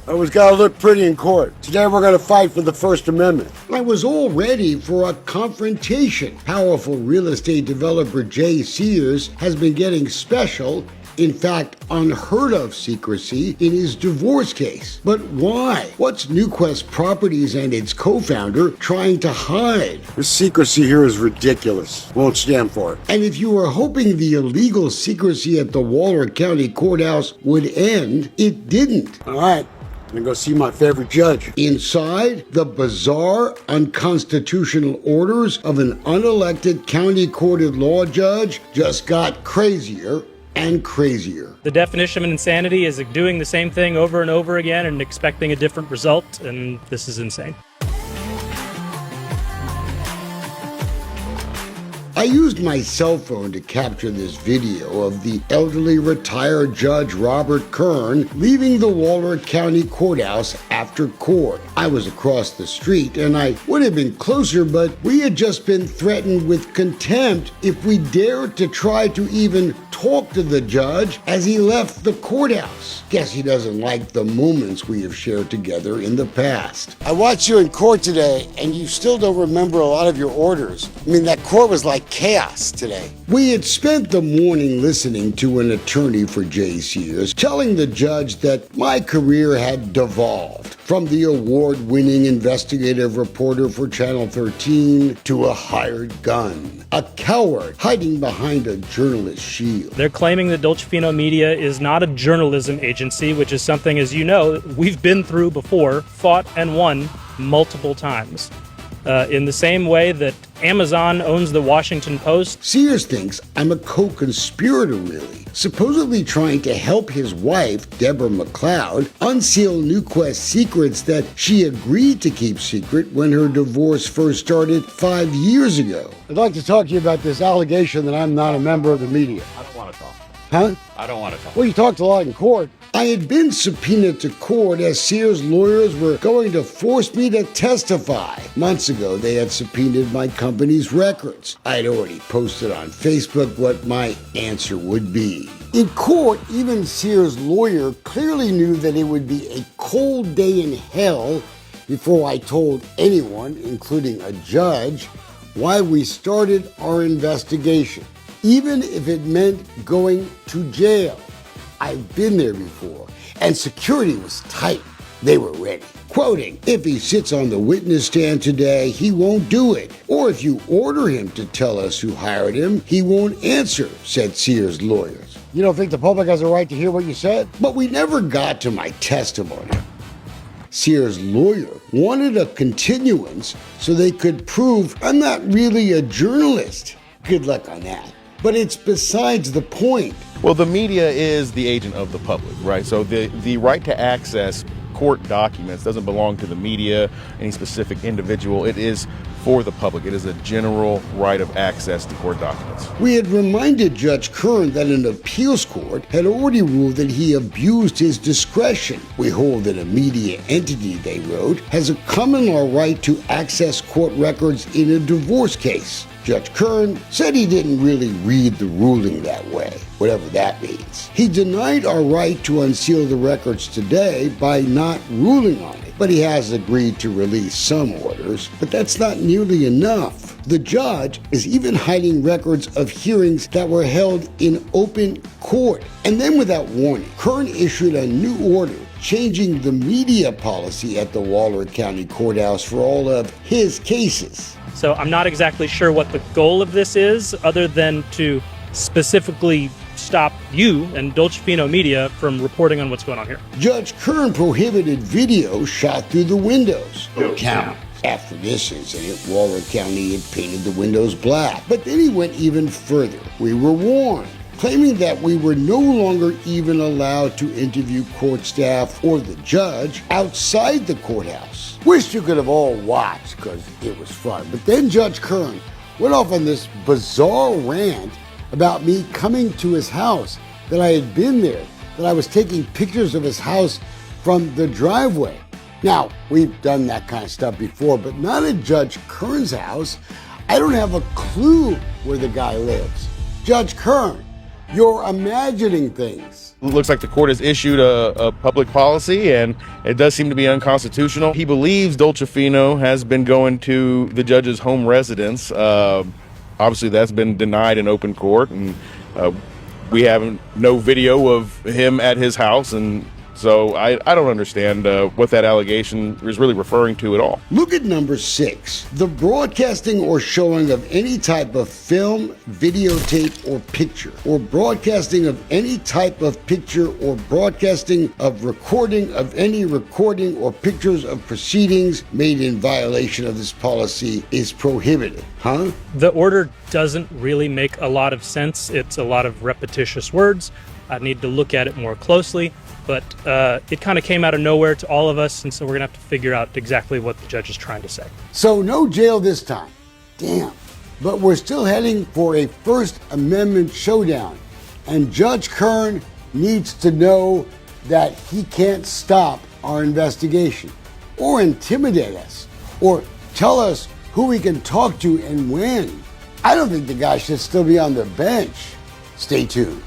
Always gotta look pretty in court. Today we're gonna fight for the First Amendment. I was all ready for a confrontation. Powerful real estate developer Sears has been getting special, in fact, unheard of secrecy in his divorce case. But why? What's NewQuest Properties and its co-founder trying to hide? The secrecy here is ridiculous. Won't stand for it. And if you were hoping the illegal secrecy at the Waller County Courthouse would end, it didn't. All right, I'm gonna go see my favorite judge. Inside, the bizarre, unconstitutional orders of an unelected county courted law judge just got crazier and crazier. The definition of insanity is doing the same thing over and over again and expecting a different result, and this is insane. I used my cell phone to capture this video of the elderly retired Judge Robert Kern leaving the Waller County Courthouse after court. I was across the street and I would have been closer, but we had just been threatened with contempt if we dared to try to even talk to the judge as he left the courthouse. Guess he doesn't like the moments we have shared together in the past. I watched you in court today, and you still don't remember a lot of your orders. I mean, that court was like chaos today. We had spent the morning listening to an attorney for Sears telling the judge that my career had devolved from the award-winning investigative reporter for Channel 13 to a hired gun, a coward hiding behind a journalist's shield. They're claiming that Dolcefino Media is not a journalism agency, which is something, as you know, we've been through before, fought and won multiple times. In the same way that Amazon owns the Washington Post. Sears thinks I'm a co-conspirator, really, supposedly trying to help his wife, Deborah McLeod, unseal NewQuest secrets that she agreed to keep secret when her divorce first started 5 years ago. I'd like to talk to you about this allegation that I'm not a member of the media. I don't want to talk. Huh? I don't want to talk. Well, you talked a lot in court. I had been subpoenaed to court as Sears lawyers were going to force me to testify. Months ago, they had subpoenaed my company's records. I had already posted on Facebook what my answer would be. In court, even Sears' lawyer clearly knew that it would be a cold day in hell before I told anyone, including a judge, why we started our investigation, even if it meant going to jail. I've been there before, and security was tight. They were ready. Quoting, if he sits on the witness stand today, he won't do it. Or if you order him to tell us who hired him, he won't answer, said Sears' lawyers. You don't think the public has a right to hear what you said? But we never got to my testimony. Sears' lawyer wanted a continuance so they could prove I'm not really a journalist. Good luck on that. But it's besides the point. Well, the media is the agent of the public, right? So the right to access court documents doesn't belong to the media, any specific individual. It is for the public. It is a general right of access to court documents. We had reminded Judge Kern that an appeals court had already ruled that he abused his discretion. We hold that a media entity, they wrote, has a common law right to access court records in a divorce case. Judge Kern said he didn't really read the ruling that way, whatever that means. He denied our right to unseal the records today by not ruling on it, but he has agreed to release some orders, but that's not nearly enough. The judge is even hiding records of hearings that were held in open court. And then without warning, Kern issued a new order changing the media policy at the Waller County Courthouse for all of his cases. So I'm not exactly sure what the goal of this is, other than to specifically stop you and Dolcefino Media from reporting on what's going on here. Judge Kern prohibited video shot through the windows. No count. After this incident, Waller County had painted the windows black. But then he went even further. We were warned, claiming that we were no longer even allowed to interview court staff or the judge outside the courthouse. Wish you could have all watched because it was fun. But then Judge Kern went off on this bizarre rant about me coming to his house, that I had been there, that I was taking pictures of his house from the driveway. Now, we've done that kind of stuff before, but not at Judge Kern's house. I don't have a clue where the guy lives. Judge Kern, You're imagining things. It looks like the court has issued a public policy, and it does seem to be unconstitutional. He believes Dolcefino has been going to the judge's home residence. Obviously, that's been denied in open court, and we have no video of him at his house, and so I don't understand what that allegation is really referring to at all. Look at number 6. The broadcasting or showing of any type of film, videotape, or picture, or broadcasting of any type of picture, or broadcasting of recording of any recording or pictures of proceedings made in violation of this policy is prohibited. Huh? The order doesn't really make a lot of sense. It's a lot of repetitious words. I need to look at it more closely, but it kind of came out of nowhere to all of us, and so we're going to have to figure out exactly what the judge is trying to say. So no jail this time. Damn. But we're still heading for a First Amendment showdown, and Judge Kern needs to know that he can't stop our investigation, or intimidate us, or tell us who we can talk to and when. I don't think the guy should still be on the bench. Stay tuned.